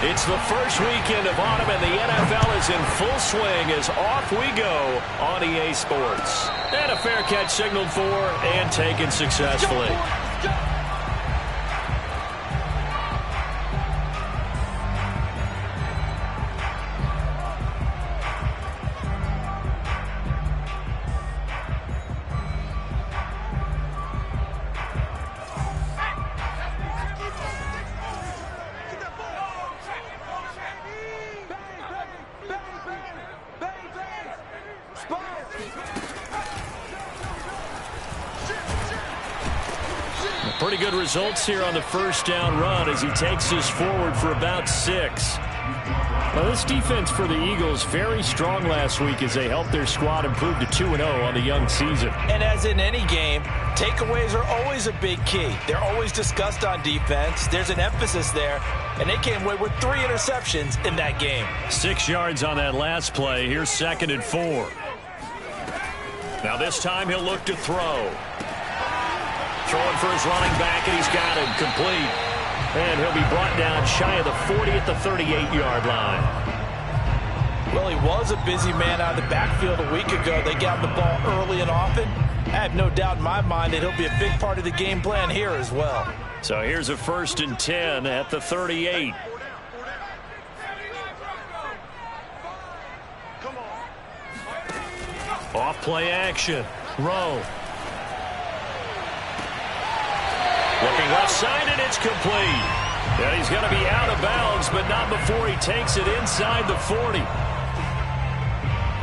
It's the first weekend of autumn, and the NFL is in full swing as off we go on EA Sports. And a fair catch signaled for and taken successfully. Pretty good results here on the first down run as he takes us forward for about 6. Well, this defense for the Eagles very strong last week as they helped their squad improve to 2-0 on the young season. And as in any game, takeaways are always a big key. They're always discussed on defense. There's an emphasis there, and they came away with 3 interceptions in that game. 6 yards on that last play. Here's 2nd and 4. Now this time he'll look to throw. Throwing for his running back, and he's got him complete. And he'll be brought down shy of the 40 at the 38-yard line. Well, he was a busy man out of the backfield a week ago. They got the ball early and often. I have no doubt in my mind that he'll be a big part of the game plan here as well. So here's a 1st and 10 at the 38. Off play action. Rowe. Looking left side, and it's complete. And he's going to be out of bounds, but not before he takes it inside the 40.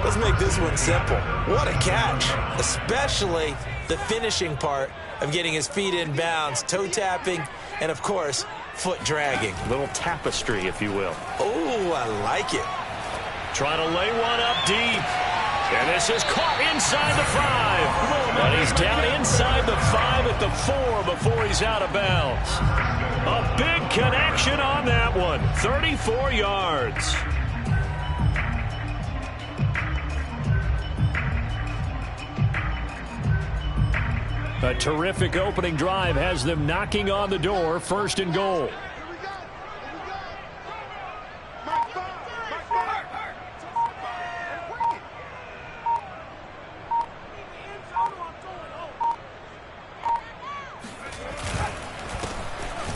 Let's make this one simple. What a catch, especially the finishing part of getting his feet in bounds, toe tapping, and, of course, foot dragging. A little tapestry, if you will. Oh, I like it. Trying to lay one up deep. And this is caught inside the 5. But he's down inside the 5 at the 4 before he's out of bounds. A big connection on that one. 34 yards. A terrific opening drive has them knocking on the door. 1st and goal.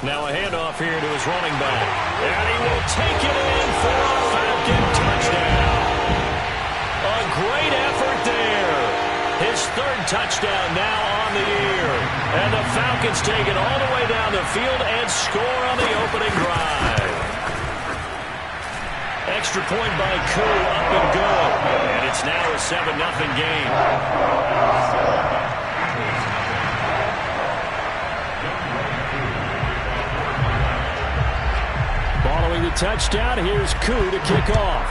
Now a handoff here to his running back. And he will take it in for a Falcon touchdown. A great effort there. His 3rd touchdown now on the year. And the Falcons take it all the way down the field and score on the opening drive. Extra point by Koo, up and good. And it's now a 7-0 game. Following the touchdown, here's Koo to kick off.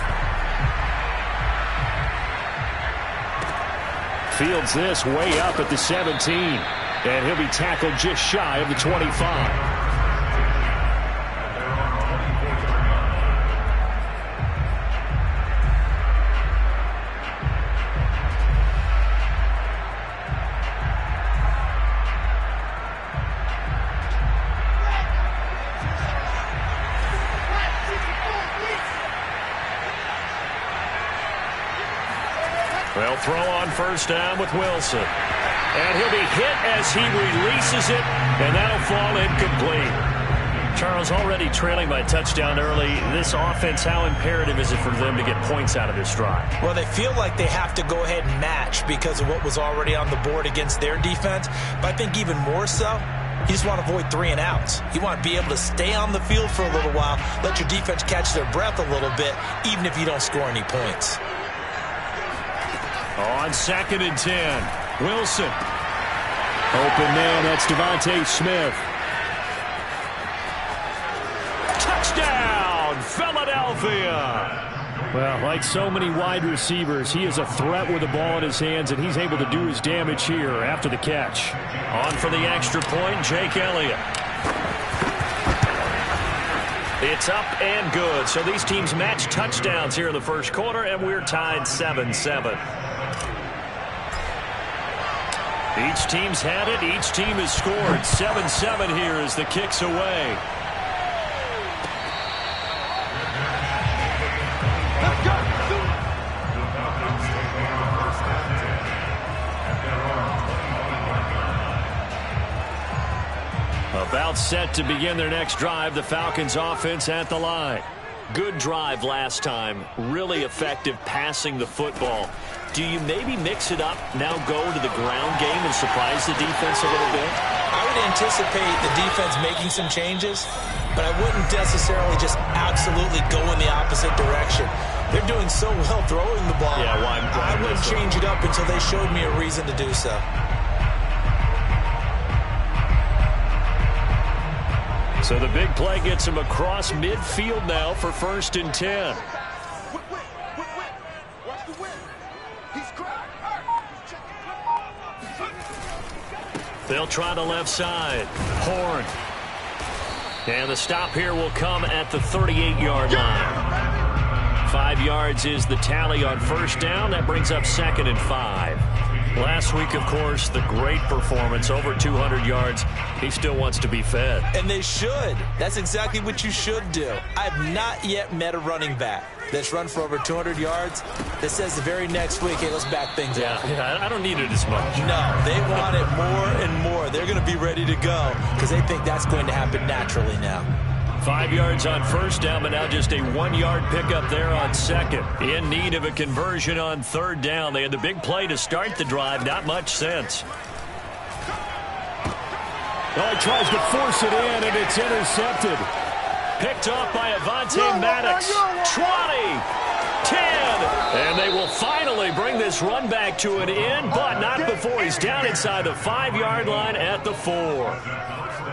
Fields this way up at the 17. And he'll be tackled just shy of the 25. They'll throw on 1st down with Wilson. And he'll be hit as he releases it, and that'll fall incomplete. Charles, already trailing by touchdown early. This offense, how imperative is it for them to get points out of this drive? Well, they feel like they have to go ahead and match because of what was already on the board against their defense. But I think even more so, you just want to avoid 3 and outs. You want to be able to stay on the field for a little while, let your defense catch their breath a little bit, even if you don't score any points. On 2nd and 10, Wilson. Open man, that's Devontae Smith. Touchdown, Philadelphia! Well, like so many wide receivers, he is a threat with the ball in his hands, and he's able to do his damage here after the catch. On for the extra point, Jake Elliott. It's up and good. So these teams match touchdowns here in the first quarter, and we're tied 7-7. Each team's had it. Each team has scored. 7-7 here as the kick's away. About set to begin their next drive, the Falcons offense at the line. Good drive last time. Really effective passing the football. Do you maybe mix it up, now go to the ground game and surprise the defense a little bit? I would anticipate the defense making some changes, but I wouldn't necessarily just absolutely go in the opposite direction. They're doing so well throwing the ball. Yeah, I wouldn't change it up until they showed me a reason to do so. So the big play gets him across midfield now for 1st and 10. They'll try the left side. Horn. And the stop here will come at the 38-yard line. 5 yards is the tally on 1st down. That brings up 2nd and 5. Last week, of course, the great performance, over 200 yards. He still wants to be fed. And they should. That's exactly what you should do. I've not yet met a running back that's run for over 200 yards that says the very next week, hey, let's back things up. Yeah, I don't need it as much. No, they want it more and more. They're going to be ready to go because they think that's going to happen naturally now. 5 yards on 1st down, but now just a 1-yard pickup there on 2nd. In need of a conversion on 3rd down. They had the big play to start the drive. Not much sense. Oh, he tries to force it in, and it's intercepted. Picked off by Avonte Maddox. 20, 10, and they will finally bring this run back to an end, but not before he's down inside the 5-yard line at the 4.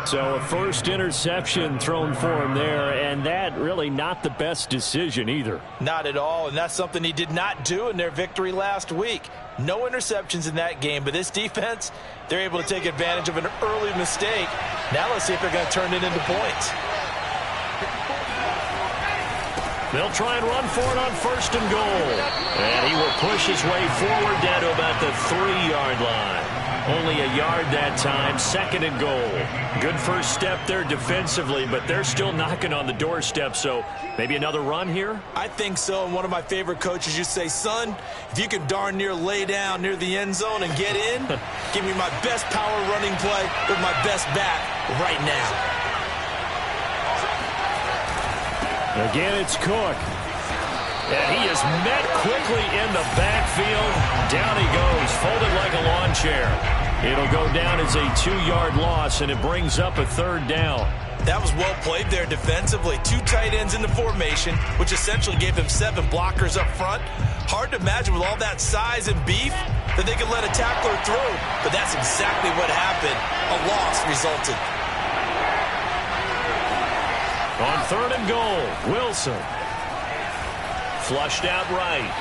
So a first interception thrown for him there, and that really not the best decision either. Not at all, and that's something he did not do in their victory last week. No interceptions in that game, but this defense, they're able to take advantage of an early mistake. Now let's see if they're going to turn it into points. They'll try and run for it on 1st and goal. And he will push his way forward down to about the 3-yard line. Only a yard that time, 2nd and goal. Good first step there defensively, but they're still knocking on the doorstep, so maybe another run here? I think so, and one of my favorite coaches used to say, son, if you can darn near lay down near the end zone and get in, give me my best power running play with my best back right now. Again, it's Cook. And he is met quickly in the backfield. Down he goes, folded like a lawn chair. It'll go down as a 2-yard loss, and it brings up a 3rd down. That was well played there defensively. 2 tight ends in the formation, which essentially gave them 7 blockers up front. Hard to imagine with all that size and beef that they could let a tackler through. But that's exactly what happened. A loss resulted. On 3rd and goal, Wilson. Flushed out right.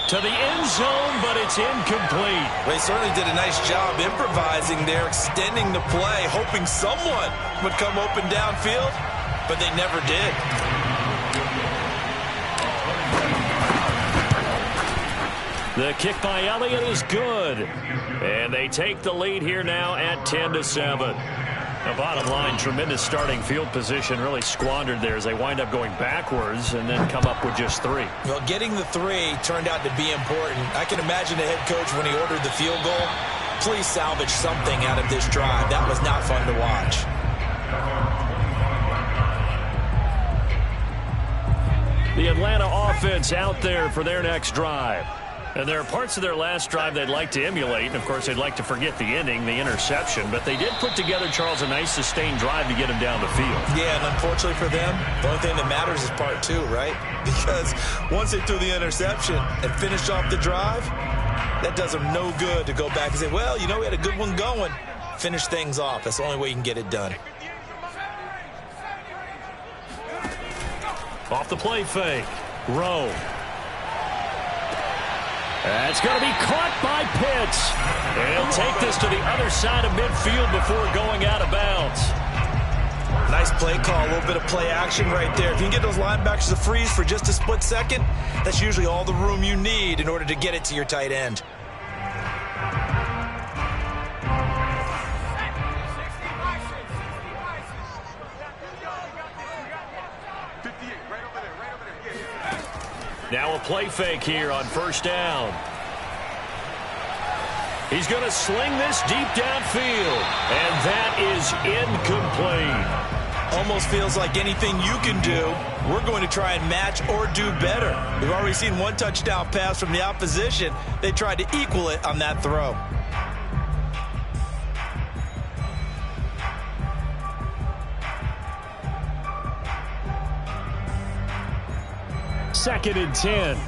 To the end zone, but it's incomplete. They certainly did a nice job improvising there, extending the play, hoping someone would come open downfield, but they never did. The kick by Elliott is good. And they take the lead here now at 10-7. The bottom line, tremendous starting field position, really squandered there as they wind up going backwards and then come up with just 3. Well, getting the 3 turned out to be important. I can imagine the head coach when he ordered the field goal. Please salvage something out of this drive. That was not fun to watch. The Atlanta offense out there for their next drive. And there are parts of their last drive they'd like to emulate. And, of course, they'd like to forget the ending, the interception. But they did put together, Charles, a nice sustained drive to get him down the field. Yeah, and unfortunately for them, the only thing that matters is part 2, right? Because once they threw the interception and finished off the drive, that does them no good to go back and say, well, you know, we had a good one going. Finish things off. That's the only way you can get it done. Off the play fake. Rowe. That's going to be caught by Pitts. And he'll take this to the other side of midfield before going out of bounds. Nice play call, a little bit of play action right there. If you can get those linebackers to freeze for just a split second, that's usually all the room you need in order to get it to your tight end. Now a play fake here on 1st down. He's going to sling this deep downfield, and that is incomplete. Almost feels like anything you can do, we're going to try and match or do better. We've already seen one touchdown pass from the opposition. They tried to equal it on that throw. Second and 10.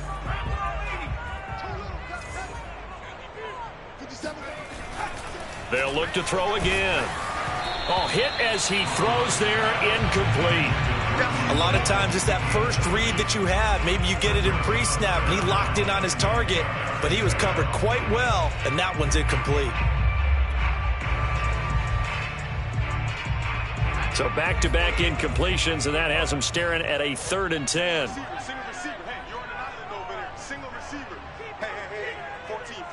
They'll look to throw again. Oh, hit as he throws there, incomplete. A lot of times it's that first read that you have. Maybe you get it in pre-snap, and he locked in on his target, but he was covered quite well, and that one's incomplete. So back-to-back incompletions, and that has him staring at a 3rd and 10. Single receiver. Hey, you're on an island over there. Single receiver. Hey. 14.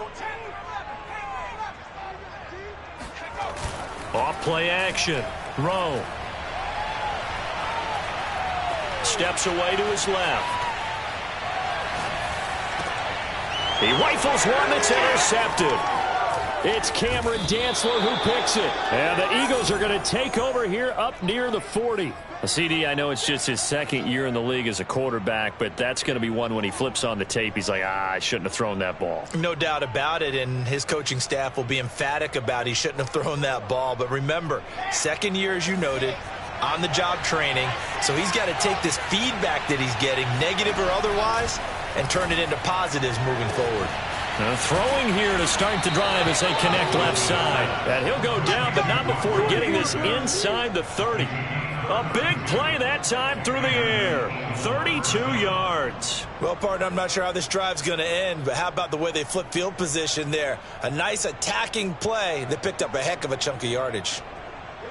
Off play action. Rowe. Steps away to his left. He rifles one that's intercepted. It's Cameron Dantzler who picks it. And the Eagles are going to take over here up near the 40. CD, I know it's just his 2nd year in the league as a quarterback, but that's going to be one when he flips on the tape. He's like, I shouldn't have thrown that ball. No doubt about it, and his coaching staff will be emphatic about he shouldn't have thrown that ball. But remember, 2nd year, as you noted, on-the-job training, so he's got to take this feedback that he's getting, negative or otherwise, and turn it into positives moving forward. Throwing here to start the drive as they connect left side. And he'll go down, but not before getting this inside the 30. A big play that time through the air. 32 yards. Well, partner, I'm not sure how this drive's going to end, but how about the way they flip field position there? A nice attacking play that picked up a heck of a chunk of yardage.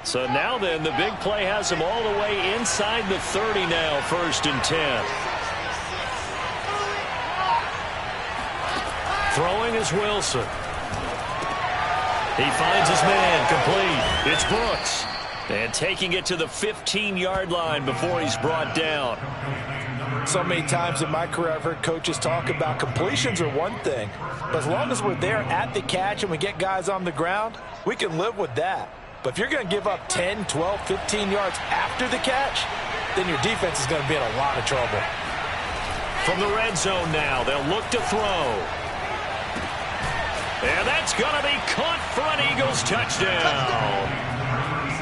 So now then, the big play has them all the way inside the 30 now, 1st and 10. Throwing is Wilson. He finds his man, complete. It's Brooks. And taking it to the 15-yard line before he's brought down. So many times in my career I've heard coaches talk about completions are one thing, but as long as we're there at the catch and we get guys on the ground, we can live with that. But if you're going to give up 10, 12, 15 yards after the catch, then your defense is going to be in a lot of trouble. From the red zone now, they'll look to throw. And that's going to be caught for an Eagles touchdown.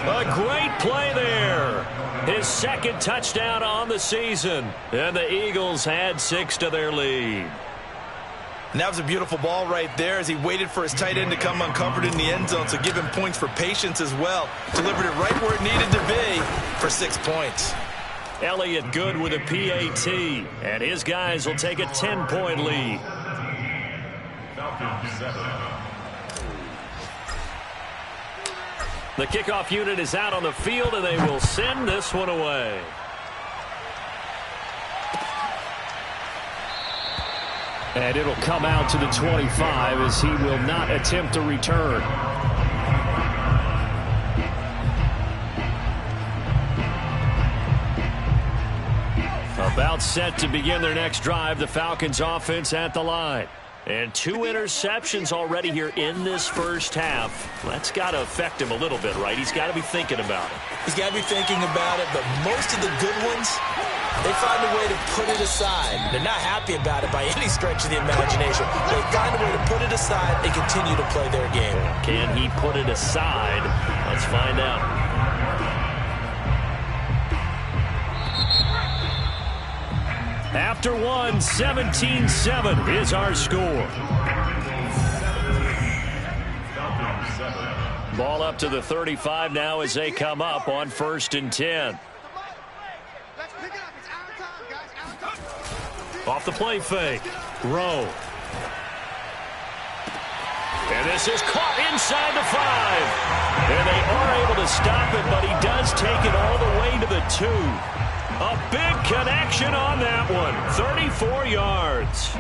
A great play there. His 2nd touchdown on the season. And the Eagles add 6 to their lead. And that was a beautiful ball right there as he waited for his tight end to come uncovered in the end zone, so give him points for patience as well. Delivered it right where it needed to be for 6 points. Elliott Good with a PAT. And his guys will take a 10-point lead. The kickoff unit is out on the field, and they will send this one away. And it'll come out to the 25 as he will not attempt a return. About set to begin their next drive, the Falcons offense at the line. And 2 interceptions already here in this first half. That's got to affect him a little bit, right? He's got to be thinking about it. He's got to be thinking about it, but most of the good ones, they find a way to put it aside. They're not happy about it by any stretch of the imagination. They find a way to put it aside and continue to play their game. Can he put it aside? Let's find out. After one, 17-7 is our score. Ball up to the 35 now as they come up on 1st and 10. Off the play fake. Rowe. And this is caught inside the 5. And they are able to stop it, but he does take it all the way to the 2. A big connection on that one. 34 yards.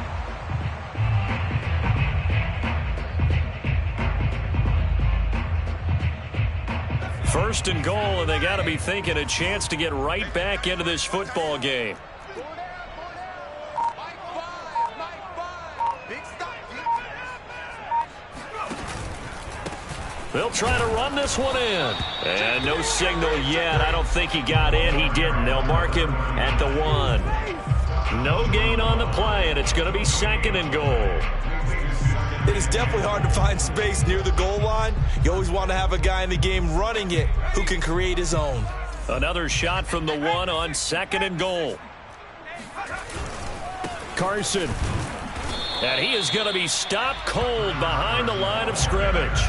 First and goal, and they got to be thinking a chance to get right back into this football game. They'll try to run this one in. And no signal yet. I don't think he got in. He didn't. They'll mark him at the 1. No gain on the play, and it's going to be 2nd and goal. It is definitely hard to find space near the goal line. You always want to have a guy in the game running it who can create his own. Another shot from the 1 on 2nd and goal. Carson. And he is going to be stopped cold behind the line of scrimmage.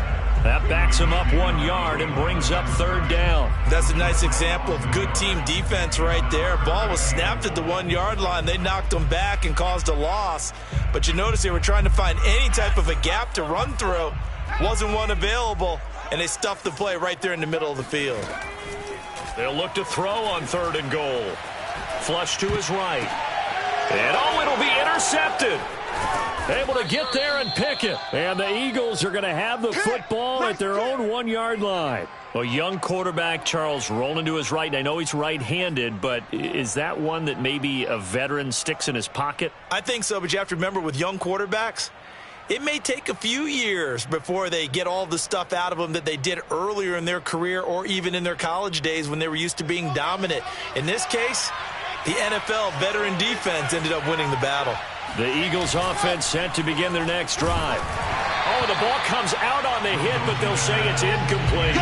That backs him up 1 yard and brings up 3rd down. That's a nice example of good team defense right there. Ball was snapped at the 1 yard line. They knocked him back and caused a loss. But you notice they were trying to find any type of a gap to run through. Wasn't one available, and they stuffed the play right there in the middle of the field. They'll look to throw on 3rd and goal. Flush to his right. And it'll be intercepted. Able to get there and pick it. And the Eagles are going to have the football at their own 1 yard line. A young quarterback, Charles, rolling to his right. I know he's right-handed, but is that one that maybe a veteran sticks in his pocket? I think so, but you have to remember with young quarterbacks, it may take a few years before they get all the stuff out of them that they did earlier in their career or even in their college days when they were used to being dominant. In this case, the NFL veteran defense ended up winning the battle. The Eagles offense set to begin their next drive. Oh, the ball comes out on the hit, but they'll say it's incomplete.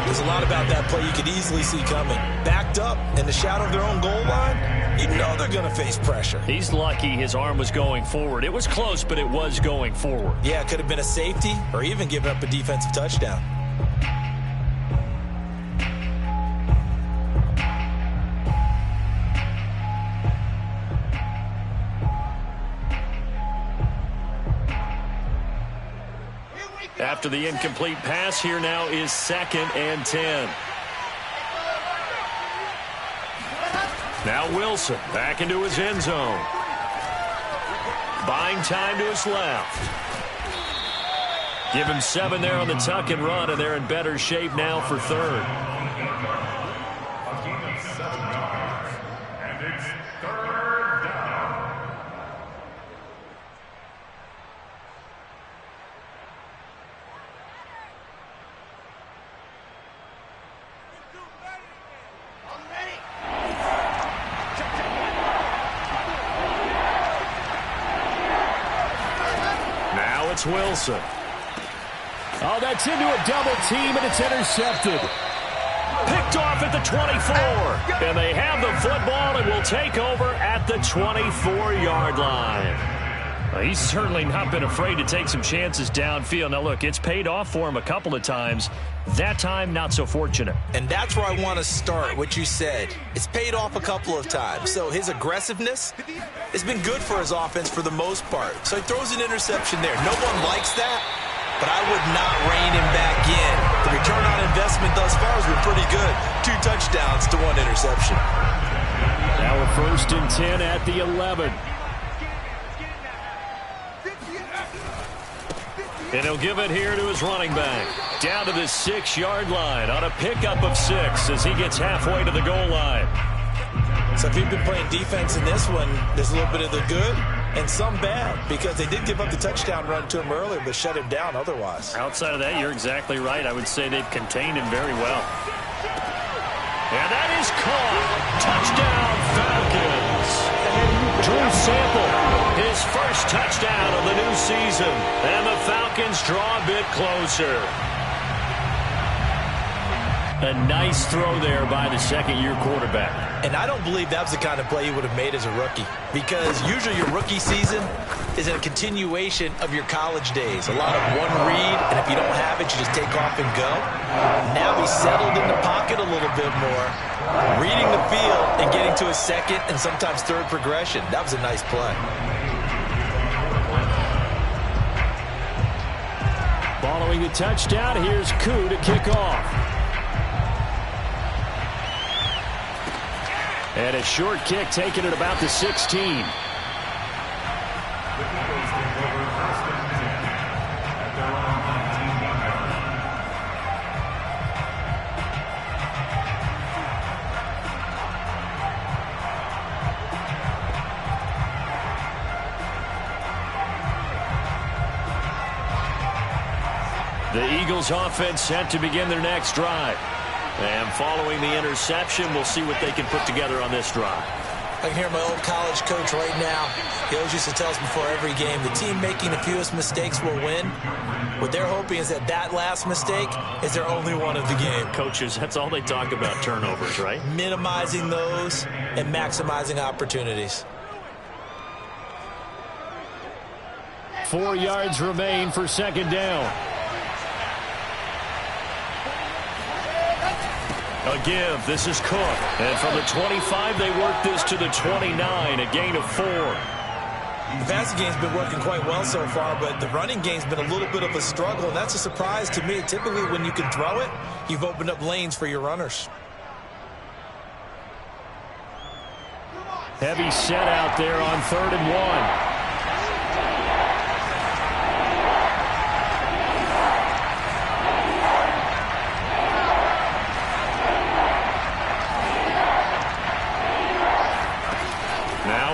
There's a lot about that play you could easily see coming. Backed up in the shadow of their own goal line, you know they're going to face pressure. He's lucky his arm was going forward. It was close, but it was going forward. Yeah, it could have been a safety or even given up a defensive touchdown. After the incomplete pass, here now is 2nd and 10. Now Wilson back into his end zone. Buying time to his left. Give him 7 there on the tuck and run, and they're in better shape now for 3rd. Wilson. Oh, that's into a double team, and it's intercepted. Picked off at the 24. And they have the football and will take over at the 24-yard line. Well, he's certainly not been afraid to take some chances downfield. Now, look, it's paid off for him a couple of times. That time, not so fortunate. And that's where I want to start, what you said. It's paid off a couple of times. So his aggressiveness has been good for his offense for the most part. So he throws an interception there. No one likes that, but I would not rein him back in. The return on investment thus far has been pretty good. 2 touchdowns to 1 interception. Now a 1st and 10 at the 11. And he'll give it here to his running back. Down to the 6-yard line on a pickup of 6 as he gets halfway to the goal line. So if you've been playing defense in this one, there's a little bit of the good and some bad because they did give up the touchdown run to him earlier but shut him down otherwise. Outside of that, you're exactly right. I would say they've contained him very well. And that is caught. Touchdown, Falcons. Drew Sample, his first touchdown of the new season. And the Falcons draw a bit closer. A nice throw there by the second-year quarterback. And I don't believe that was the kind of play he would have made as a rookie because usually your rookie season is a continuation of your college days. A lot of one read, and if you don't have it, you just take off and go. Now he's settled in the pocket a little bit more, reading the field and getting to his 2nd and sometimes 3rd progression. That was a nice play. Following the touchdown, here's Koo to kick off. And a short kick taken at about the 16. The Eagles offense set to begin their next drive. And following the interception, we'll see what they can put together on this drive. I can hear my old college coach right now. He always used to tell us before every game, the team making the fewest mistakes will win. What they're hoping is that that last mistake is their only one of the game. Coaches, that's all they talk about, turnovers, right? Minimizing those and maximizing opportunities. 4 yards remain for second down. A give. This is Cook. And from the 25, they work this to the 29, a gain of 4. The passing game's been working quite well so far, but the running game's been a little bit of a struggle, and that's a surprise to me. Typically, when you can throw it, you've opened up lanes for your runners. Heavy set out there on 3rd and 1.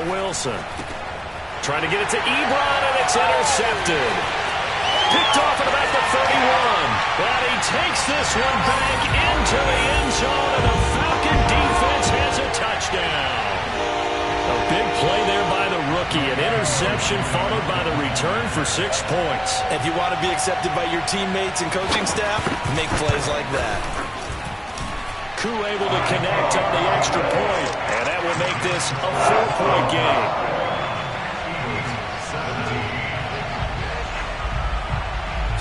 Wilson trying to get it to Ebron, and it's intercepted. Picked off at about the 31. And he takes this one back into the end zone, and the Falcon defense has a touchdown. A big play there by the rookie. An interception followed by the return for 6 points. If you want to be accepted by your teammates and coaching staff, make plays like that. Koo able to connect on the extra point, and that will make this a 4-point game.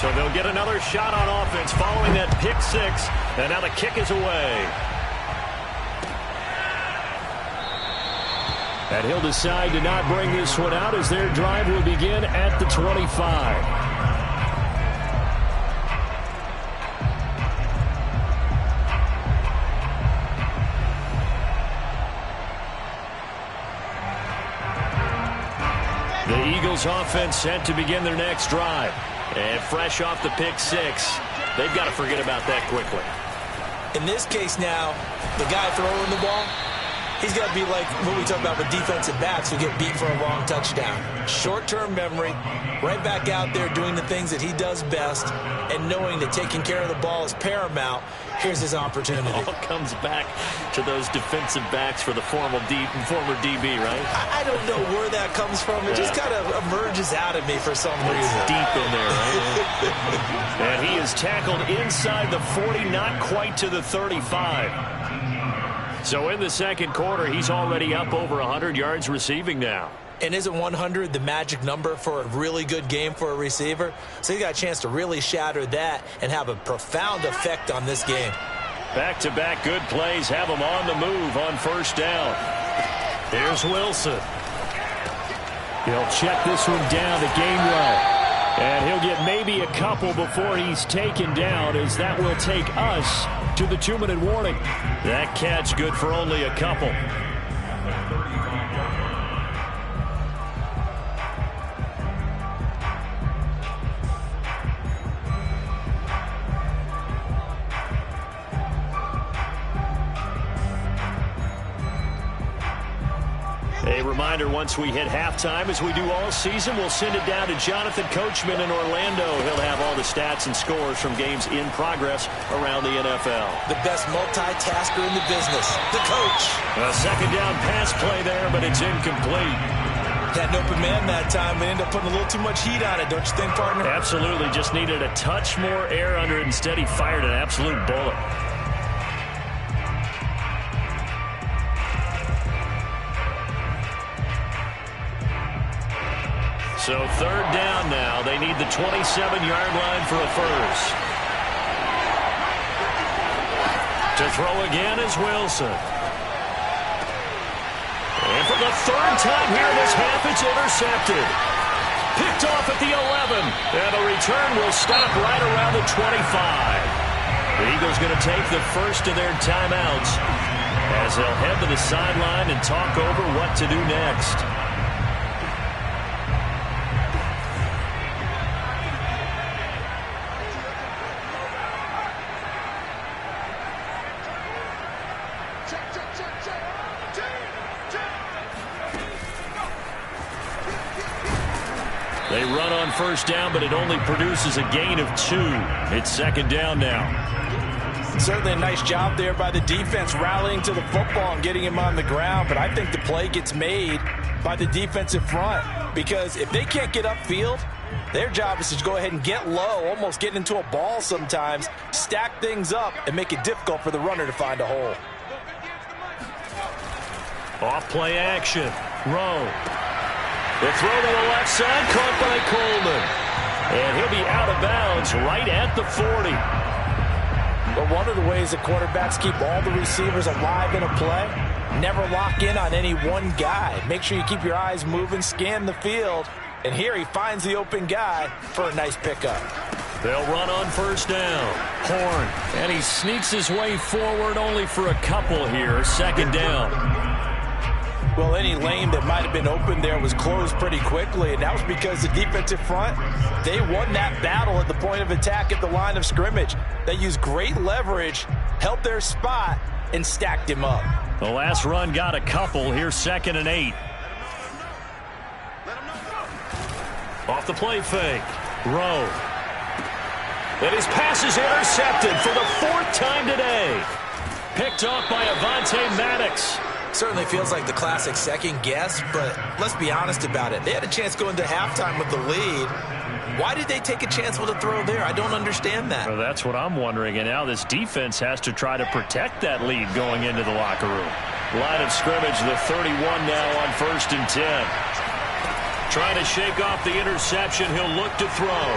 So they'll get another shot on offense following that pick 6, and now the kick is away. And he'll decide to not bring this one out as their drive will begin at the 25. The Eagles offense set to begin their next drive. And fresh off the pick 6, they've got to forget about that quickly. In this case now, the guy throwing the ball, he's got to be like what we talk about with defensive backs who get beat for a long touchdown. Short-term memory, right back out there doing the things that he does best, and knowing that taking care of the ball is paramount. Here's his opportunity. It all comes back to those defensive backs for the former DB, right? I don't know where that comes from. It just kind of emerges out of me for some reason. It's deep in there, right? And he is tackled inside the 40, not quite to the 35. So in the second quarter, he's already up over 100 yards receiving now. And isn't 100 the magic number for a really good game for a receiver? So he got a chance to really shatter that and have a profound effect on this game. Back-to-back good plays have him on the move on first down. Here's Wilson. He'll check this one down to Gainwell. And he'll get maybe a couple before he's taken down, as that will take us to the 2-minute warning. That catch good for only a couple. A reminder, once we hit halftime, as we do all season, we'll send it down to Jonathan Coachman in Orlando. He'll have all the stats and scores from games in progress around the NFL. The best multitasker in the business, the coach. A second down pass play there, but it's incomplete. Had an open man that time, but ended up putting a little too much heat on it, don't you think, partner? Absolutely. Just needed a touch more air under it. Instead, he fired an absolute bullet. So third down now. They need the 27-yard line for a first. To throw again is Wilson. And for the third time here this half, it's intercepted. Picked off at the 11. And the return will stop right around the 25. The Eagles going to take the first of their timeouts as they'll head to the sideline and talk over what to do next. They run on first down, but it only produces a gain of 2. It's second down now. Certainly a nice job there by the defense rallying to the football and getting him on the ground, but I think the play gets made by the defensive front because if they can't get upfield, their job is to go ahead and get low, almost get into a ball sometimes, stack things up, and make it difficult for the runner to find a hole. Off play action. Rowe. The throw to the left side, caught by Coleman. And he'll be out of bounds right at the 40. But one of the ways that quarterbacks keep all the receivers alive in a play, never lock in on any one guy. Make sure you keep your eyes moving, scan the field. And here he finds the open guy for a nice pickup. They'll run on first down. Horn. And he sneaks his way forward only for a couple here. Second down. Well, any lane that might have been open there was closed pretty quickly, and that was because the defensive front, they won that battle at the point of attack at the line of scrimmage. They used great leverage, held their spot, and stacked him up. The last run got a couple. Here's 2nd and 8. Off the play fake. Rowe. And his pass is intercepted for the 4th time today. Picked off by Avonte Maddox. Certainly feels like the classic second guess, but let's be honest about it. They had a chance going to halftime with the lead. Why did they take a chance with a throw there? I don't understand that. Well, that's what I'm wondering, and now this defense has to try to protect that lead going into the locker room. Line of scrimmage, the 31 now on 1st and 10. Trying to shake off the interception. He'll look to throw.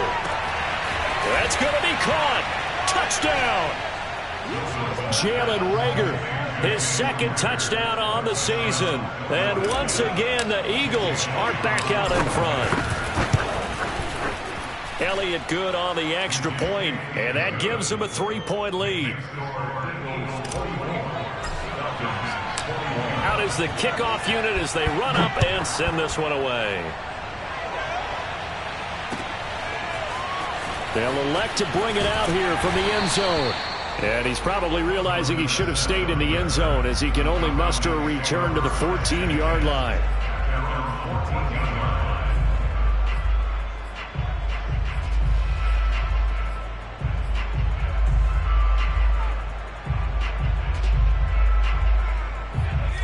That's going to be caught. Touchdown. Jalen Reagor, his 2nd touchdown on the season. And once again, the Eagles are back out in front. Elliott good on the extra point, and that gives them a 3-point lead. Out is the kickoff unit as they run up and send this one away. They'll elect to bring it out here from the end zone. And he's probably realizing he should have stayed in the end zone as he can only muster a return to the 14-yard line.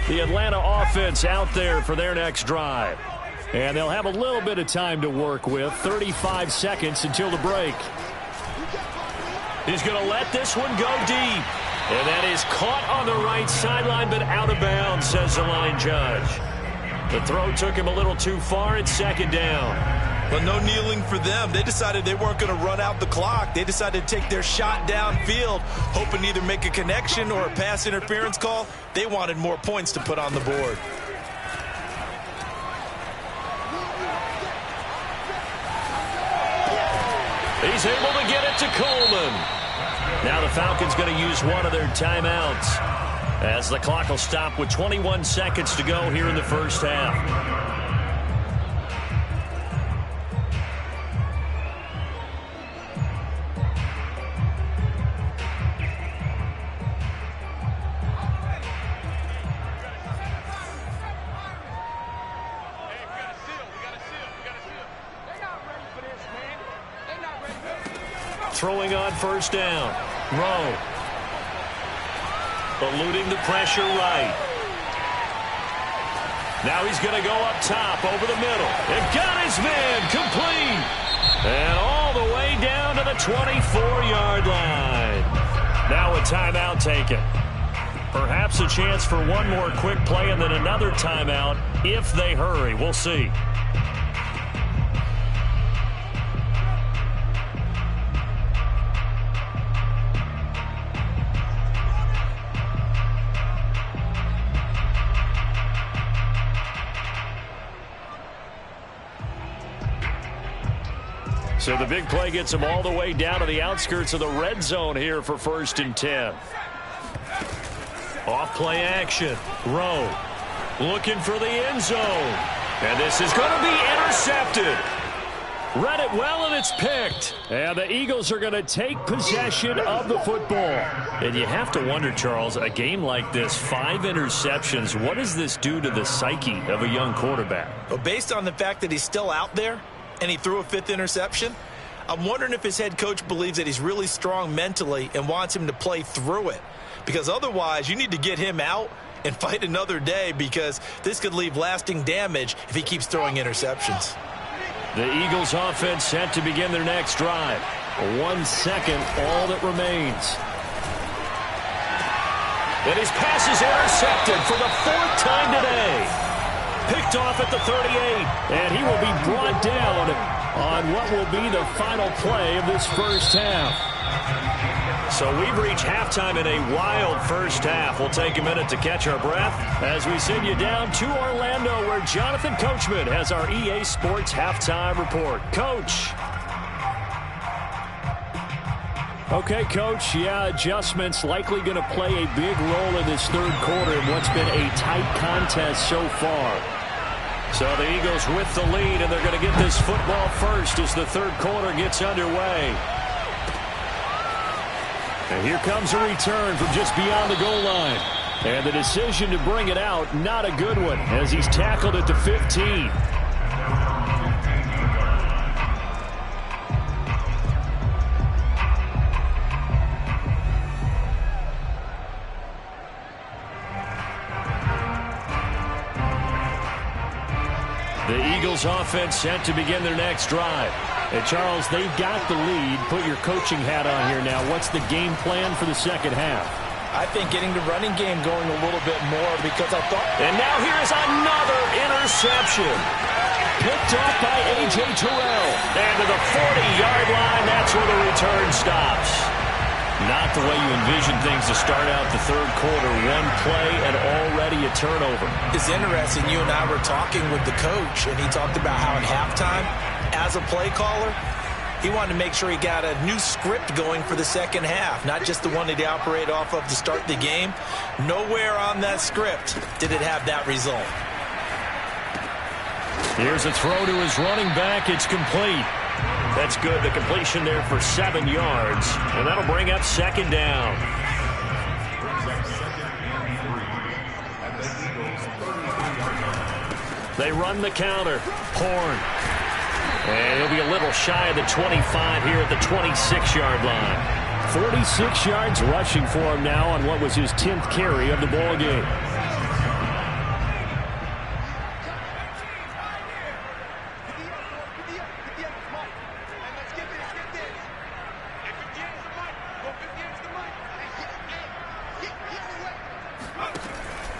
The Atlanta offense out there for their next drive. And they'll have a little bit of time to work with. 35 seconds until the break. He's going to let this one go deep. And that is caught on the right sideline, but out of bounds, says the line judge. The throw took him a little too far. It's 2nd down. Well, no kneeling for them. They decided they weren't going to run out the clock. They decided to take their shot downfield, hoping to either make a connection or a pass interference call. They wanted more points to put on the board. He's able to get it to Coleman. Now the Falcons going to use one of their timeouts as the clock will stop with 21 seconds to go here in the first half. Throwing on first down. Rowe. Eluding the pressure right. Now he's going to go up top over the middle. And got his man complete. And all the way down to the 24-yard line. Now a timeout taken. Perhaps a chance for one more quick play and then another timeout if they hurry. We'll see. So the big play gets him all the way down to the outskirts of the red zone here for 1st and 10. Off play action. Rowe looking for the end zone. And this is going to be intercepted. Read it well, and it's picked. And the Eagles are going to take possession of the football. And you have to wonder, Charles, a game like this, 5 interceptions, what does this do to the psyche of a young quarterback? Well, based on the fact that he's still out there, and he threw a 5th interception. I'm wondering if his head coach believes that he's really strong mentally and wants him to play through it. Because otherwise, you need to get him out and fight another day, because this could leave lasting damage if he keeps throwing interceptions. The Eagles offense set to begin their next drive. 1 second, all that remains. And his pass is intercepted for the 4th time today. Picked off at the 38. And he will be brought down on what will be the final play of this first half. So we've reached halftime in a wild first half. We'll take a minute to catch our breath as we send you down to Orlando, where Jonathan Coachman has our EA Sports halftime report. Coach. Okay, Coach, adjustments likely going to play a big role in this third quarter in what's been a tight contest so far. So the Eagles with the lead, and they're going to get this football first as the third quarter gets underway. And here comes a return from just beyond the goal line. And the decision to bring it out, not a good one, as he's tackled at the 15. The Eagles offense set to begin their next drive. And Charles, they've got the lead. Put your coaching hat on here now. What's the game plan for the second half? I think getting the running game going a little bit more, because I thought... And now here's another interception. Picked off by A.J. Terrell. And to the 40-yard line, that's where the return stops. Not the way you envision things to start out the third quarter. One play and already a turnover. It's interesting. You and I were talking with the coach, and he talked about how at halftime, as a play caller, he wanted to make sure he got a new script going for the second half, not just the one that he operated off of to start the game. Nowhere on that script did it have that result. Here's a throw to his running back. It's complete. That's good. The completion there for 7 yards. And that'll bring up second down. They run the counter. Horn. And he'll be a little shy of the 25 here at the 26-yard line. 46 yards rushing for him now on what was his 10th carry of the ball game.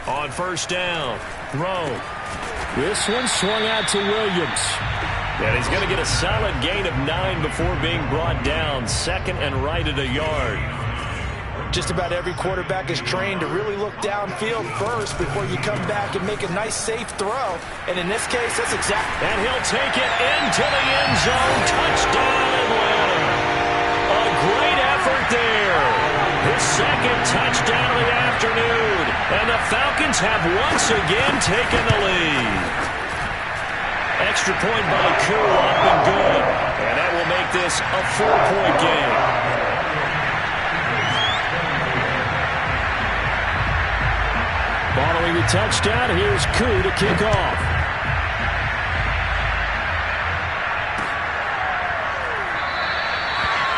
On first down, throw. This one swung out to Williams. And he's going to get a solid gain of 9 before being brought down. Second and right at a yard. Just about every quarterback is trained to really look downfield first before you come back and make a nice, safe throw. And in this case, that's exactly... And he'll take it into the end zone. Touchdown, Atlanta. A great effort there. His second touchdown of the afternoon. And the Falcons have once again taken the lead. Extra point by Koo, up and good. And that will make this a 4-point game. Following the touchdown, here's Koo to kick off.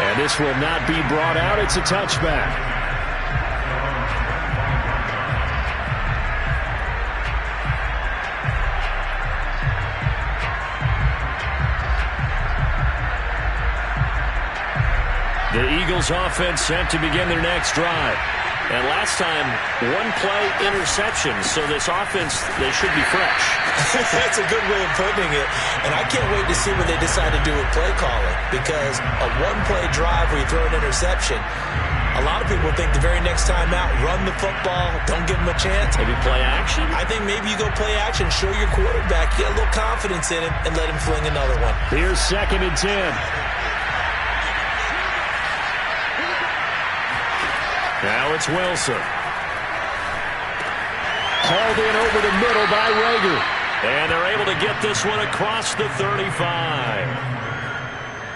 And this will not be brought out. It's a touchback. The Eagles offense set to begin their next drive. And last time, one play interception. So this offense, they should be fresh. That's a good way of putting it. And I can't wait to see what they decide to do with play calling. Because a one-play drive where you throw an interception, a lot of people think the very next time out, run the football, don't give them a chance. Maybe play action? I think maybe you go play action, show your quarterback, get a little confidence in him, and let him fling another one. Here's 2nd and 10. Now it's Wilson. Hauled in over the middle by Rager. And they're able to get this one across the 35.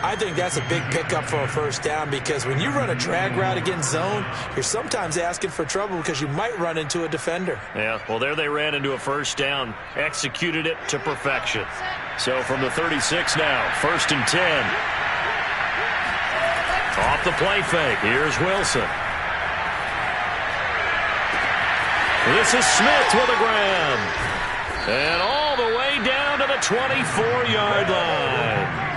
I I think that's a big pickup for a first down because when you run a drag route against zone, you're sometimes asking for trouble because you might run into a defender. Yeah, well, there they ran into a first down, executed it to perfection. So from the 36 now, 1st and 10. Off the play fake, here's Wilson. This is Smith with a grab. And all the way down to the 24-yard line.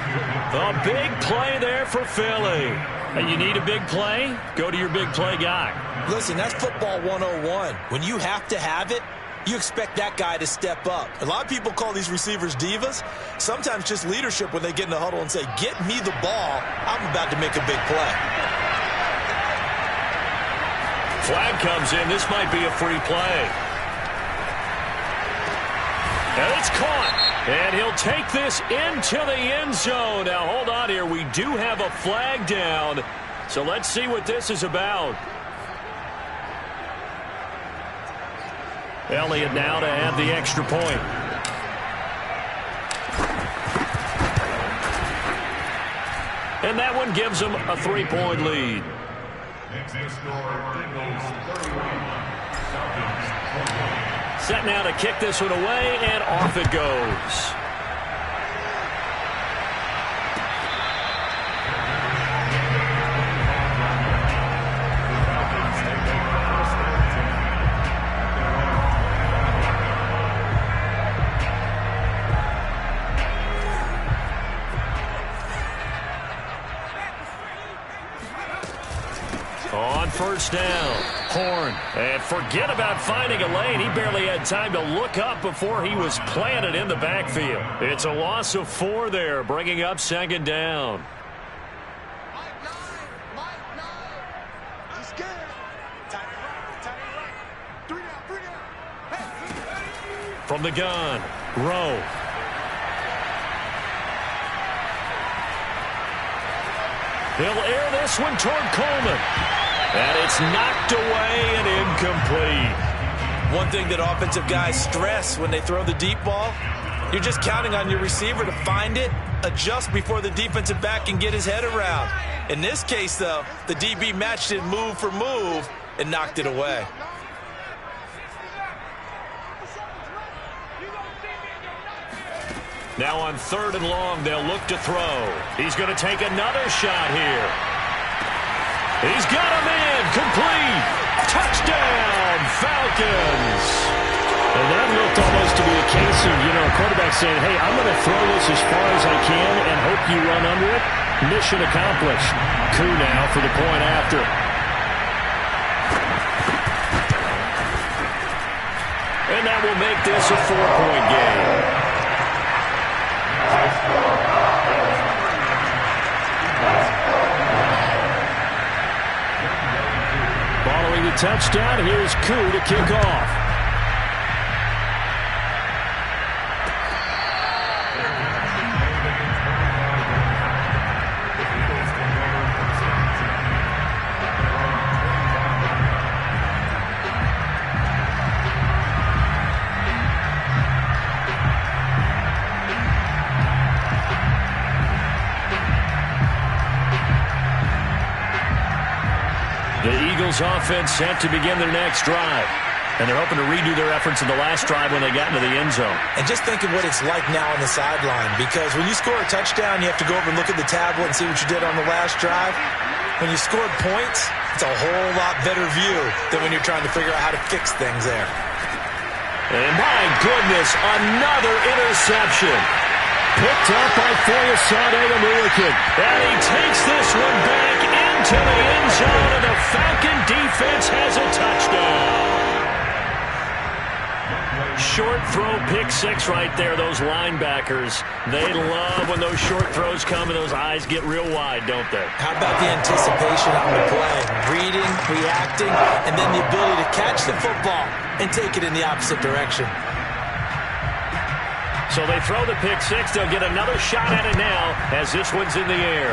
A big play there for Philly. And you need a big play? Go to your big play guy. Listen, that's football 101. When you have to have it, you expect that guy to step up. A lot of people call these receivers divas. Sometimes just leadership when they get in the huddle and say, get me the ball. I'm about to make a big play. Flag comes in. This might be a free play. And it's caught. And he'll take this into the end zone. Now, hold on here. We do have a flag down. So let's see what this is about. Elliott now to add the extra point. And that one gives them a 3-point lead. Set now to kick this one away, and off it goes. On first down, Horn. And forget about finding a lane. He barely had time to look up before he was planted in the backfield. It's a loss of 4 there, bringing up 2nd down. From the gun, Rowe. He'll air this one toward Coleman. And it's knocked away and incomplete. One thing that offensive guys stress when they throw the deep ball, you're just counting on your receiver to find it, adjust before the defensive back can get his head around. In this case, though, the DB matched it move for move and knocked it away. Now on 3rd and long, they'll look to throw. He's going to take another shot here. He's got him in. Complete. Touchdown, Falcons. And that looked almost to be a case of, a quarterback saying, hey, I'm going to throw this as far as I can and hope you run under it. Mission accomplished. Koo now for the point after. And that will make this a 4-point game. Following the touchdown, here's Koo to kick off. Offense set to begin their next drive. And they're hoping to redo their efforts in the last drive when they got into the end zone. And just think of what it's like now on the sideline, because when you score a touchdown, you have to go over and look at the tablet and see what you did on the last drive. When you scored points, it's a whole lot better view than when you're trying to figure out how to fix things there. And my goodness, another interception. Picked up by Foyesade Oluokun. And he takes this one back into the end zone, and the Falcon defense has a touchdown. Short throw, pick 6 right there. Those linebackers, they love when those short throws come and those eyes get real wide, don't they? How about the anticipation on the play? Reading, reacting, and then the ability to catch the football and take it in the opposite direction. So they throw the pick 6. They'll get another shot at it now as this one's in the air.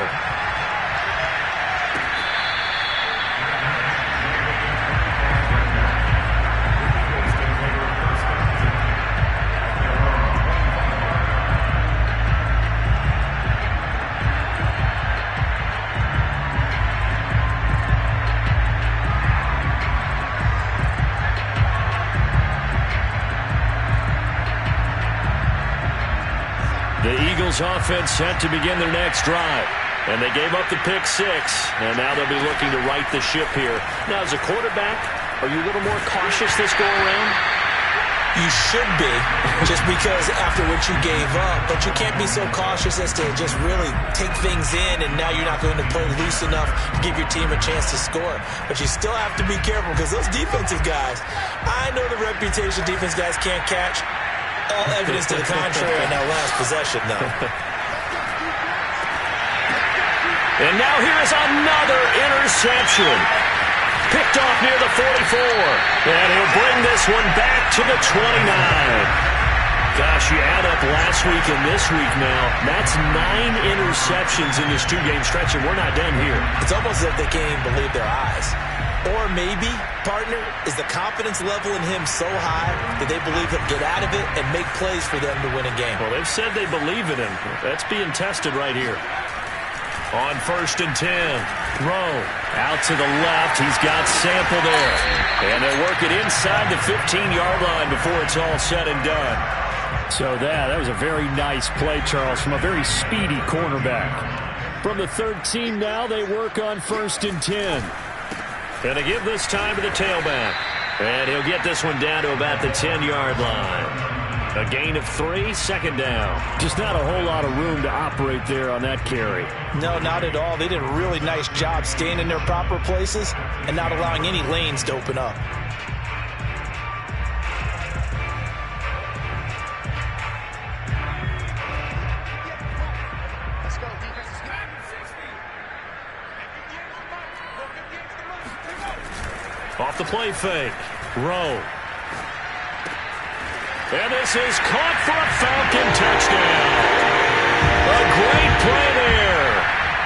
Eagles offense set to begin their next drive. And they gave up the pick 6, and now they'll be looking to right the ship here. Now, as a quarterback, are you a little more cautious this go-around? You should be, just because after what you gave up. But you can't be so cautious as to just really take things in, and now you're not going to play loose enough to give your team a chance to score. But you still have to be careful, because those defensive guys, I know the reputation defense guys can't catch. All evidence to the contrary in that last possession, though. And now here's another interception. Picked off near the 44. And he'll bring this one back to the 29. Gosh, you add up last week and this week now. That's 9 interceptions in this 2-game stretch, and we're not done here. It's almost as if they can't even believe their eyes. Or maybe, partner, is the confidence level in him so high that they believe he'll get out of it and make plays for them to win a game. Well, they've said they believe in him. That's being tested right here. On 1st and 10, Rowe out to the left. He's got Sample there. And they'll work it inside the 15-yard line before it's all said and done. So that was a very nice play, Charles, from a very speedy cornerback. From the 13 now, they work on 1st and 10. Gonna give this time to the tailback. And he'll get this one down to about the 10-yard line. A gain of 3, 2nd down. Just not a whole lot of room to operate there on that carry. No, not at all. They did a really nice job staying in their proper places and not allowing any lanes to open up. Off the play fake. Rowe. And this is caught for a Falcon touchdown. A great play there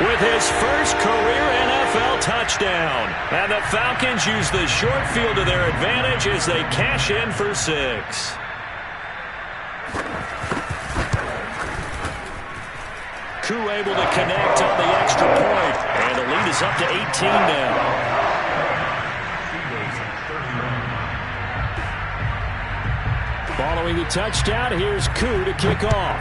with his first career NFL touchdown. And the Falcons use the short field to their advantage as they cash in for 6. Koo able to connect on the extra point. And the lead is up to 18 now. Following the touchdown, here's Koo to kick off.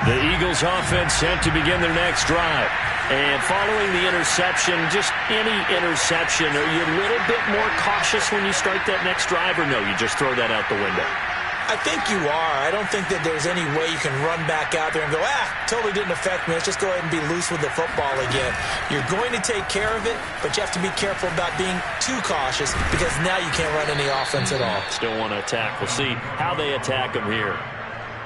The Eagles offense set to begin their next drive. And following the interception, just any interception, are you a little bit more cautious when you start that next drive, or no, you just throw that out the window? I think you are. I don't think that there's any way you can run back out there and go, totally didn't affect me. Let's just go ahead and be loose with the football again. You're going to take care of it, but you have to be careful about being too cautious because now you can't run any offense at all. Still want to attack. We'll see how they attack them here.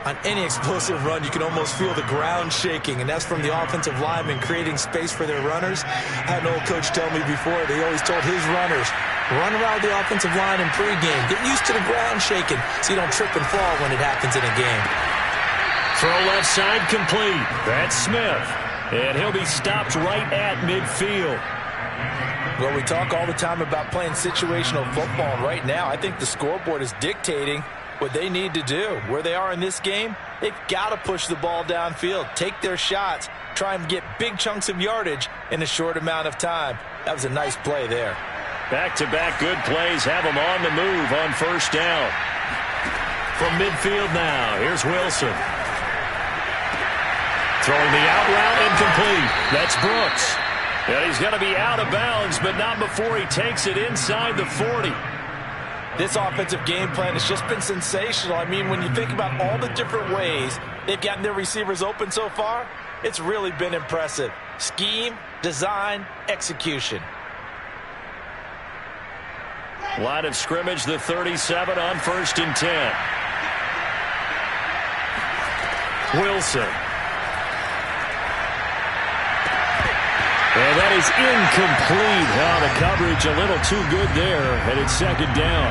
On any explosive run, you can almost feel the ground shaking, and that's from the offensive linemen creating space for their runners. I had an old coach tell me before, they always told his runners, run around the offensive line in pregame. Get used to the ground shaking so you don't trip and fall when it happens in a game. Throw left side complete. That's Smith. And he'll be stopped right at midfield. Well, we talk all the time about playing situational football. Right now, I think the scoreboard is dictating what they need to do. Where they are in this game, they've got to push the ball downfield, take their shots, try and get big chunks of yardage in a short amount of time. That was a nice play there. Back-to-back good plays have them on the move on 1st down. From midfield now, here's Wilson. Throwing the out route incomplete. That's Brooks. And he's going to be out of bounds, but not before he takes it inside the 40. This offensive game plan has just been sensational. I mean, when you think about all the different ways they've gotten their receivers open so far, it's really been impressive. Scheme, design, execution. Line of scrimmage, the 37 on 1st and 10. Wilson. And that is incomplete. The coverage a little too good there, and it's 2nd down.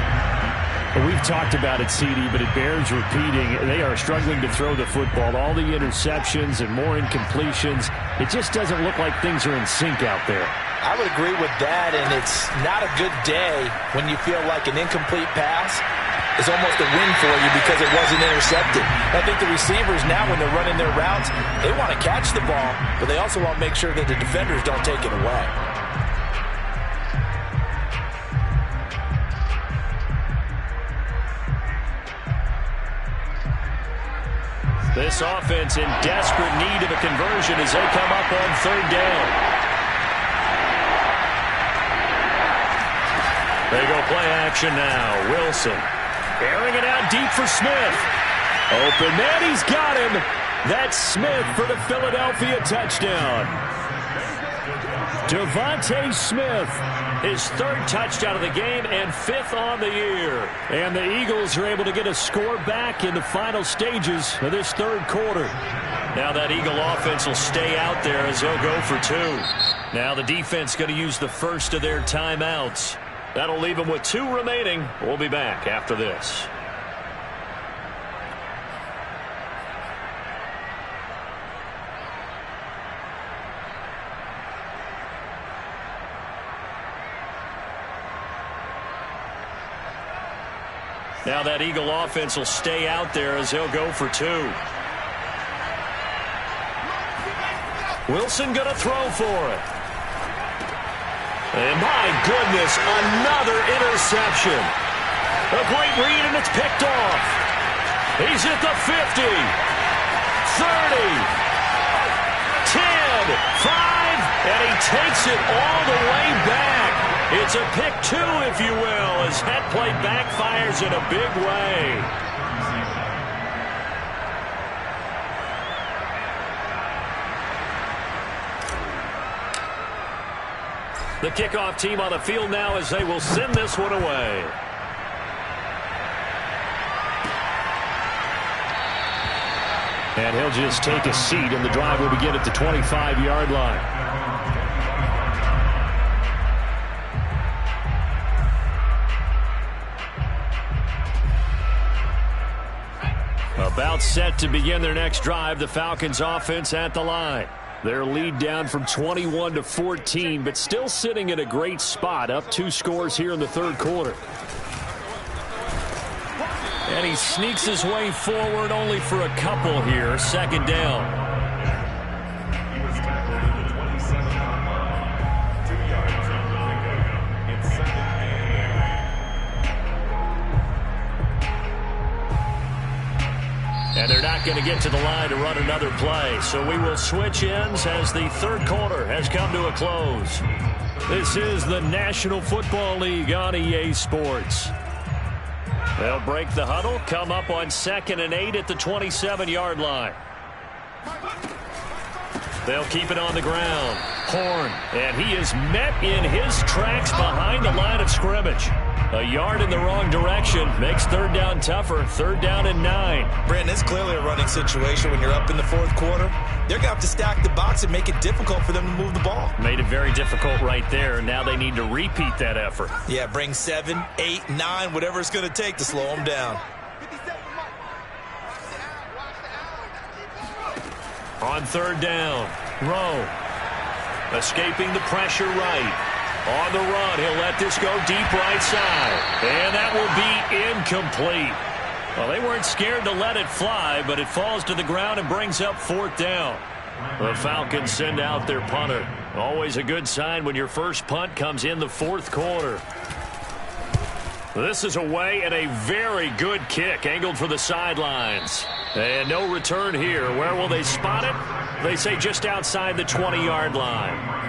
Well, we've talked about it, CD, but it bears repeating. They are struggling to throw the football. All the interceptions and more incompletions. It just doesn't look like things are in sync out there. I would agree with that, and it's not a good day when you feel like an incomplete pass is almost a win for you because it wasn't intercepted. I think the receivers now, when they're running their routes, they want to catch the ball, but they also want to make sure that the defenders don't take it away. This offense in desperate need of a conversion as they come up on third down. They go play action now. Wilson airing it out deep for Smith. Open man, he's got him. That's Smith for the Philadelphia touchdown. Devontae Smith, his third touchdown of the game and fifth on the year. And the Eagles are able to get a score back in the final stages of this third quarter. Now that Eagle offense will stay out there as they'll go for two. Now the defense going to use the first of their timeouts. That'll leave them with two remaining. We'll be back after this. Now that Eagle offense will stay out there as they'll go for two. Wilson going to throw for it. And my goodness, another interception. A great read, and it's picked off. He's at the 50, 30, 10, 5, and he takes it all the way back. It's a pick two, if you will, as that play backfires in a big way. The kickoff team on the field now as they will send this one away. And he'll just take a seat, and the drive will begin at the 25-yard line. About set to begin their next drive, the Falcons offense at the line. Their lead down from 21 to 14, but still sitting in a great spot, up 2 scores here in the third quarter. And he sneaks his way forward only for a couple here, second down. And they're not going to get to the line to run another play. So we will switch ends as the third quarter has come to a close. This is the National Football League on EA Sports. They'll break the huddle, come up on 2nd and 8 at the 27-yard line. They'll keep it on the ground. Horn, and he is met in his tracks behind the line of scrimmage. A yard in the wrong direction makes third down tougher. 3rd down and 9. Brandon, it's clearly a running situation when you're up in the fourth quarter. They're going to have to stack the box and make it difficult for them to move the ball. Made it very difficult right there. Now they need to repeat that effort. Yeah, bring 7, 8, 9, whatever it's going to take to slow them down. On 3rd down, Rowe escaping the pressure right. On the run, he'll let this go deep right side. And that will be incomplete. Well, they weren't scared to let it fly, but it falls to the ground and brings up 4th down. The Falcons send out their punter. Always a good sign when your first punt comes in the 4th quarter. This is away and a very good kick angled for the sidelines. And no return here. Where will they spot it? They say just outside the 20-yard line.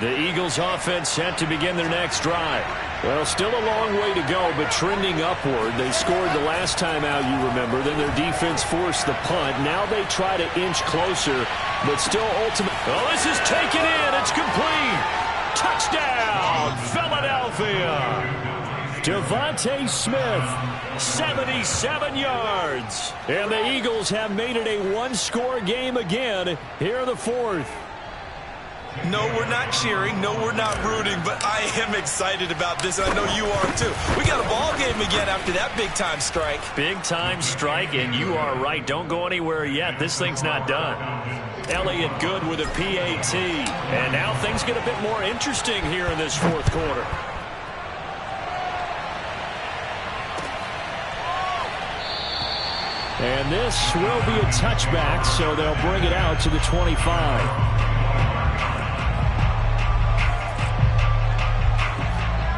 The Eagles offense set to begin their next drive. Well, still a long way to go, but trending upward. They scored the last time out, you remember. Then their defense forced the punt. Now they try to inch closer, but still ultimately. Oh, this is taken in. It's complete. Touchdown, Philadelphia. Devontae Smith, 77 yards. And the Eagles have made it a one-score game again here in the 4th. No, we're not cheering. No, we're not rooting. But I am excited about this. I know you are, too. We got a ball game again after that big-time strike. Big-time strike, and you are right. Don't go anywhere yet. This thing's not done. Elliott Good with a PAT. And now things get a bit more interesting here in this fourth quarter. And this will be a touchback, so they'll bring it out to the 25.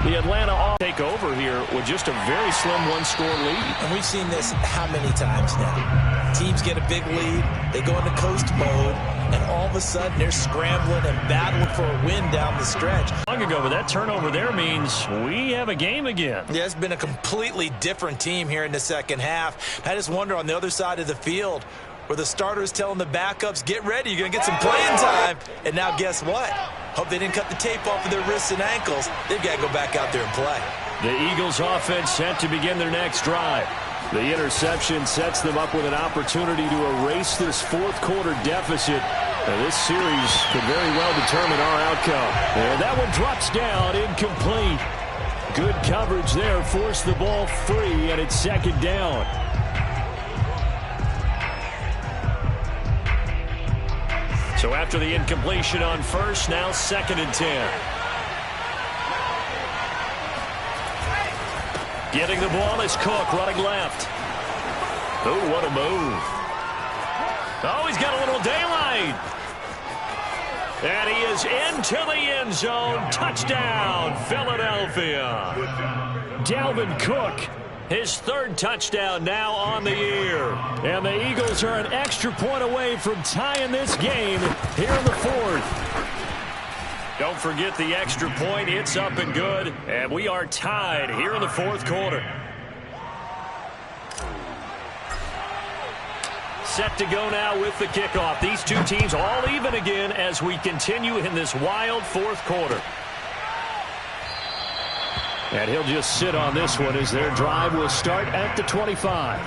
The Atlanta Hawks take over here with just a very slim one-score lead. And we've seen this how many times now? Teams get a big lead, they go into coast mode, and all of a sudden they're scrambling and battling for a win down the stretch. Long ago, but that turnover there means we have a game again. Yeah, it's been a completely different team here in the second half. I just wonder on the other side of the field where the starters telling the backups, get ready, you're going to get some playing time. And now guess what? Hope they didn't cut the tape off of their wrists and ankles. They've got to go back out there and play. The Eagles offense set to begin their next drive. The interception sets them up with an opportunity to erase this fourth quarter deficit. Now, this series could very well determine our outcome. And that one drops down, incomplete. Good coverage there, forced the ball free, and it's second down. So after the incompletion on first, now 2nd and 10. Getting the ball is Cook, running left. Oh, what a move. Oh, he's got a little daylight. And he is into the end zone. Touchdown, Philadelphia. Dalvin Cook, his third touchdown now on the year. And the Eagles are an extra point away from tying this game here in the fourth. Don't forget the extra point. It's up and good. And we are tied here in the fourth quarter. Set to go now with the kickoff. These two teams all even again as we continue in this wild fourth quarter. And he'll just sit on this one as their drive will start at the 25.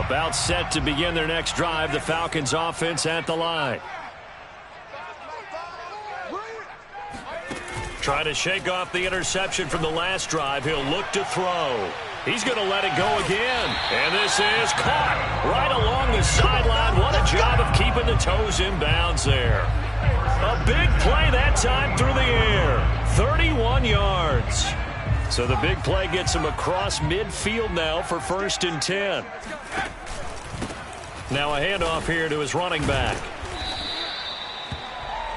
About set to begin their next drive, the Falcons offense at the line. Trying to shake off the interception from the last drive. He'll look to throw. He's going to let it go again. And this is caught right along the sideline. What a job of keeping the toes in bounds there. A big play that time through the air. 31 yards. So the big play gets him across midfield now for 1st and 10. Now a handoff here to his running back.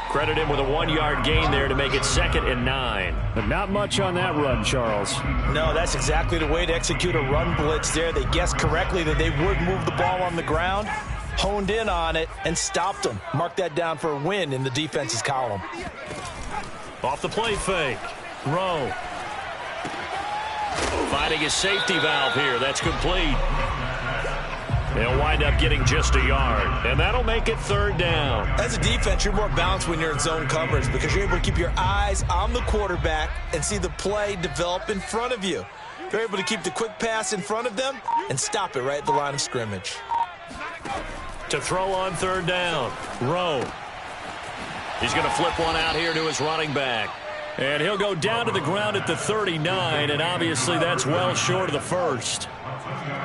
Credit him with a 1-yard gain there to make it 2nd and 9. But not much on that run, Charles. No, that's exactly the way to execute a run blitz there. They guessed correctly that they would move the ball on the ground, honed in on it, and stopped them. Mark that down for a win in the defense's column. Off the play fake. Rowe. Finding his safety valve here. That's complete. They'll wind up getting just a yard. And that'll make it 3rd down. As a defense, you're more balanced when you're in zone coverage because you're able to keep your eyes on the quarterback and see the play develop in front of you. You're able to keep the quick pass in front of them and stop it right at the line of scrimmage. To throw on 3rd down. Rowe. He's going to flip one out here to his running back. And he'll go down to the ground at the 39, and obviously that's well short of the first.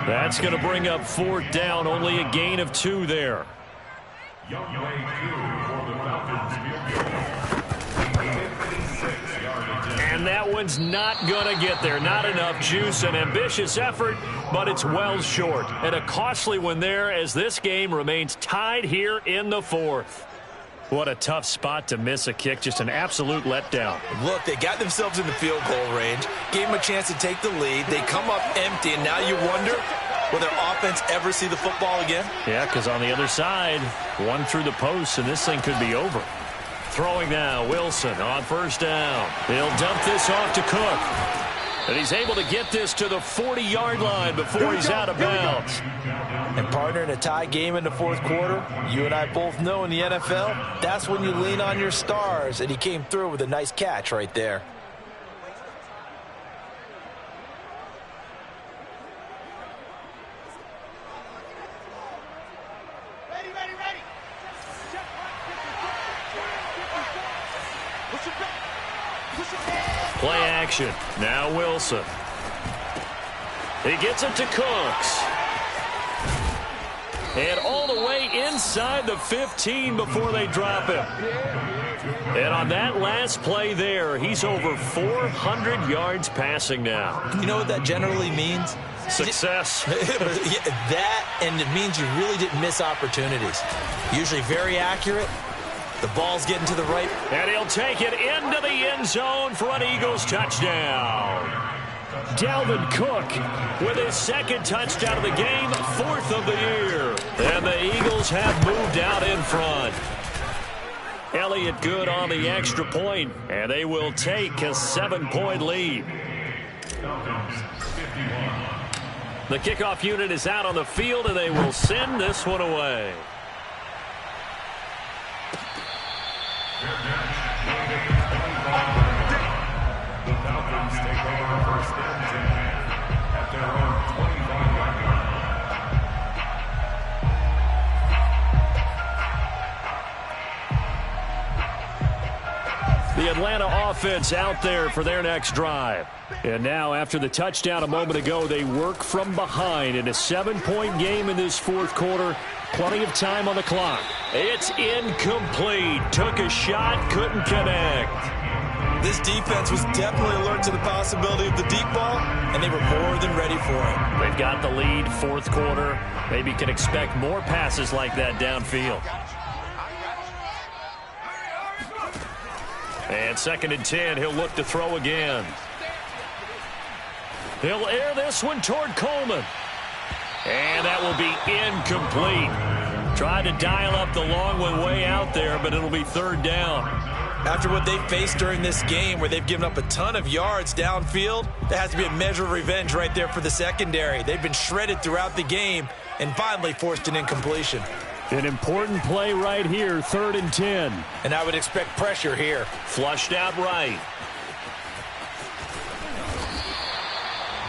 That's going to bring up 4th down, only a gain of 2 there. And that one's not going to get there. Not enough juice. An ambitious effort, but it's well short. And a costly one there as this game remains tied here in the 4th. What a tough spot to miss a kick. Just an absolute letdown. Look, they got themselves in the field goal range, gave them a chance to take the lead. They come up empty, and now you wonder, will their offense ever see the football again? Yeah, because on the other side, one through the post, and this thing could be over. Throwing now, Wilson on 1st down. They'll dump this off to Cook. And he's able to get this to the 40-yard line before he's out of bounds. And partner, in a tie game in the 4th quarter, you and I both know in the NFL, that's when you lean on your stars, and he came through with a nice catch right there. Play action. Now Wilson. He gets it to Cooks. And all the way inside the 15 before they drop him. And on that last play there, he's over 400 yards passing now. You know what that generally means? Success. That, and it means you really didn't miss opportunities. Usually very accurate. The ball's getting to the right. And he'll take it into the end zone for an Eagles touchdown. Dalvin Cook with his second touchdown of the game, 4th of the year. And the Eagles have moved out in front. Elliott good on the extra point, and they will take a 7-point lead. The kickoff unit is out on the field, and they will send this one away. The Falcons take over first and 10 at their own 25-yard line. The Atlanta offense out there for their next drive. And now, after the touchdown a moment ago, they work from behind in a 7-point game in this 4th quarter. Plenty of time on the clock. It's incomplete. Took a shot, couldn't connect. This defense was definitely alert to the possibility of the deep ball, and they were more than ready for it. They've got the lead, 4th quarter. Maybe can expect more passes like that downfield. And 2nd and 10, he'll look to throw again. He'll air this one toward Coleman. And that will be incomplete. Tried to dial up the long one way out there, but it'll be 3rd down. After what they faced during this game, where they've given up a ton of yards downfield, there has to be a measure of revenge right there for the secondary. They've been shredded throughout the game and finally forced an incompletion. An important play right here, 3rd and 10. And I would expect pressure here. Flushed out right.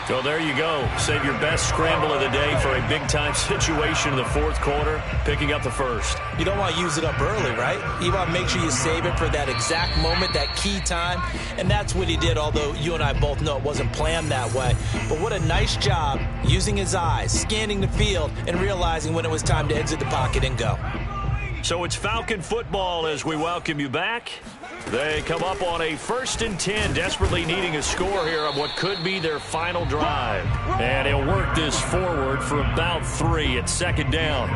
So there you go. Save your best scramble of the day for a big-time situation in the 4th quarter, picking up the 1st. You don't want to use it up early, right? You want to make sure you save it for that exact moment, that key time. And that's what he did, although you and I both know it wasn't planned that way. But what a nice job using his eyes, scanning the field, and realizing when it was time to exit the pocket and go. So it's Falcon football as we welcome you back. They come up on a 1st and 10, desperately needing a score here on what could be their final drive. And he'll work this forward for about 3 at 2nd down.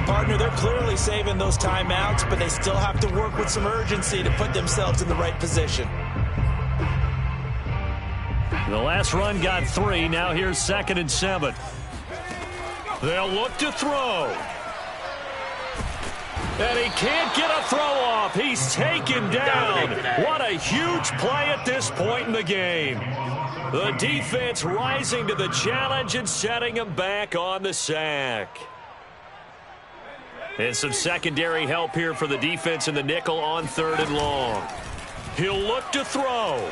Partner, they're clearly saving those timeouts, but they still have to work with some urgency to put themselves in the right position. The last run got 3. Now here's 2nd and 7. They'll look to throw. And he can't get a throw off. He's taken down. What a huge play at this point in the game. The defense rising to the challenge and setting him back on the sack. And some secondary help here for the defense in the nickel on 3rd and long. He'll look to throw.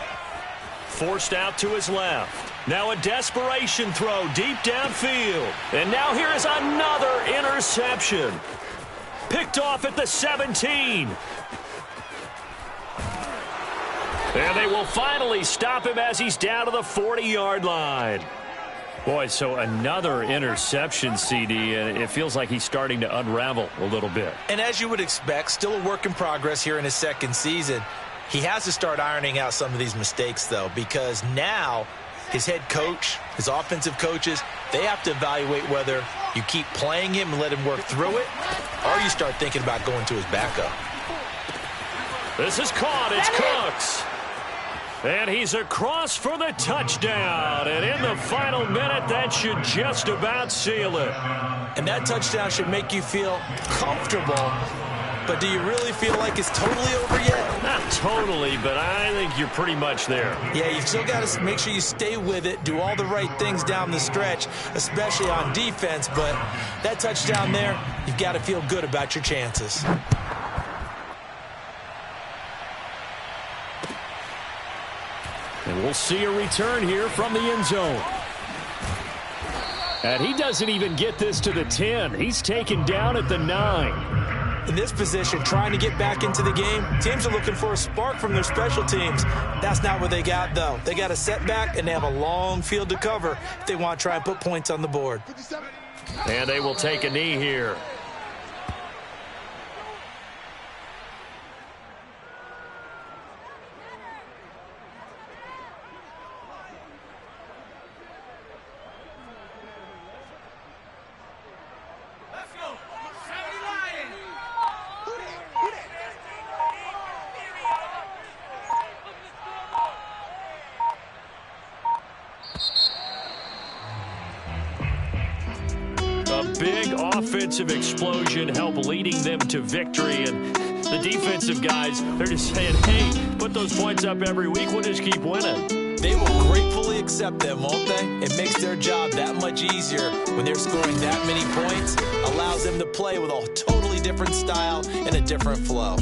Forced out to his left. Now a desperation throw deep downfield. And now here is another interception. Picked off at the 17. And they will finally stop him as he's down to the 40-yard line. Boy, so another interception, CD, and it feels like he's starting to unravel a little bit. And as you would expect, still a work in progress here in his 2nd season. He has to start ironing out some of these mistakes, though, because now his head coach, his offensive coaches, they have to evaluate whether you keep playing him and let him work through it, or you start thinking about going to his backup. This is caught. It's Cooks. And he's across for the touchdown. And in the final minute, that should just about seal it. And that touchdown should make you feel comfortable. But do you really feel like it's totally over yet? Not totally, but I think you're pretty much there. Yeah, you've still got to make sure you stay with it, do all the right things down the stretch, especially on defense. But that touchdown there, you've got to feel good about your chances. And we'll see a return here from the end zone. And he doesn't even get this to the 10. He's taken down at the 9. In this position, trying to get back into the game, teams are looking for a spark from their special teams. That's not what they got, though. They got a setback, and they have a long field to cover if they want to try and put points on the board. And they will take a knee here. A big offensive explosion helped leading them to victory. And the defensive guys, they're just saying, hey, put those points up every week. We'll just keep winning. They will gratefully accept them, won't they? It makes their job that much easier when they're scoring that many points. Allows them to play with a totally different style and a different flow.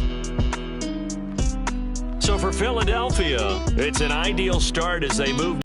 So for Philadelphia, it's an ideal start as they move